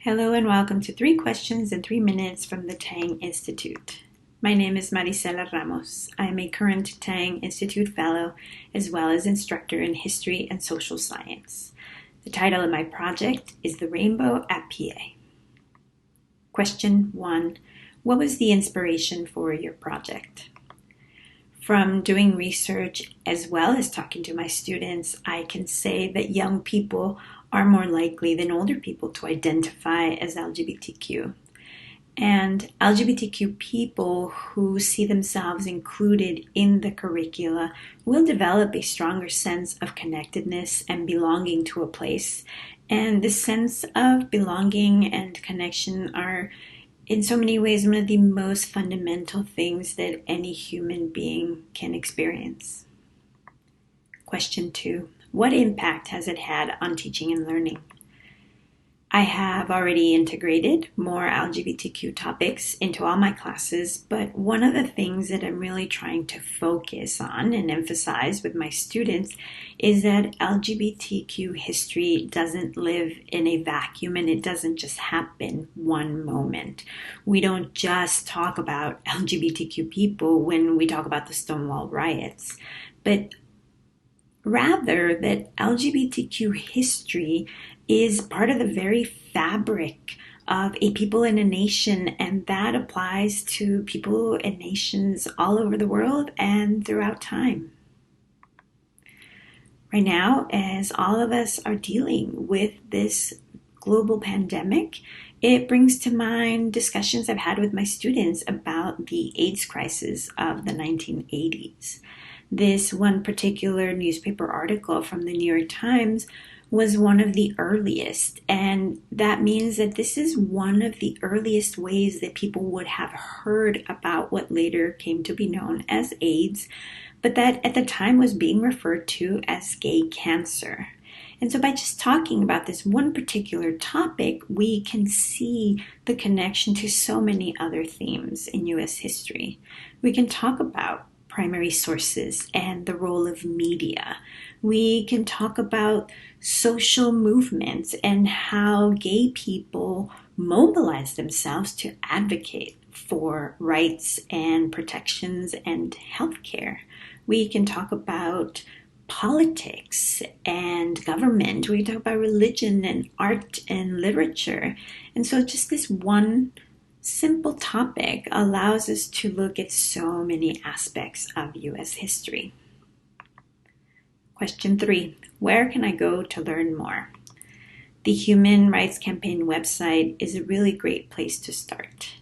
Hello and welcome to 3 Questions in 3 Minutes from the Tang Institute. My name is Marisela Ramos. I am a current Tang Institute Fellow as well as instructor in history and social science. The title of my project is The Rainbow at PA. Question 1. What was the inspiration for your project? From doing research as well as talking to my students, I can say that young people are more likely than older people to identify as LGBTQ. And LGBTQ people who see themselves included in the curricula will develop a stronger sense of connectedness and belonging to a place. And this sense of belonging and connection are in so many ways one of the most fundamental things that any human being can experience. Question 2. What impact has it had on teaching and learning? I have already integrated more LGBTQ topics into all my classes, but one of the things that I'm really trying to focus on and emphasize with my students is that LGBTQ history doesn't live in a vacuum and it doesn't just happen one moment. We don't just talk about LGBTQ people when we talk about the Stonewall riots, but rather that LGBTQ history is part of the very fabric of a people and a nation, and that applies to people and nations all over the world and throughout time. Right now, as all of us are dealing with this global pandemic, it brings to mind discussions I've had with my students about the AIDS crisis of the 1980s. This one particular newspaper article from the New York Times was one of the earliest, and that means that this is one of the earliest ways that people would have heard about what later came to be known as AIDS, but that at the time was being referred to as gay cancer. And so by just talking about this one particular topic, we can see the connection to so many other themes in U.S. history. We can talk about primary sources and the role of media. We can talk about social movements and how gay people mobilize themselves to advocate for rights and protections and healthcare. We can talk about politics and government. We can talk about religion and art and literature. And so just this one simple topic allows us to look at so many aspects of U.S. history. Question 3. Where can I go to learn more? The Human Rights Campaign website is a really great place to start.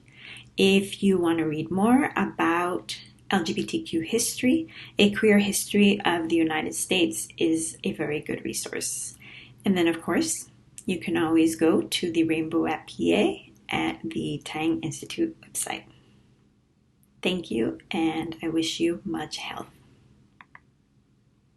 If you want to read more about LGBTQ history, a queer history of the United States is a very good resource. And then, of course, you can always go to the Rainbow at PA at the Tang Institute website. Thank you, and I wish you much health.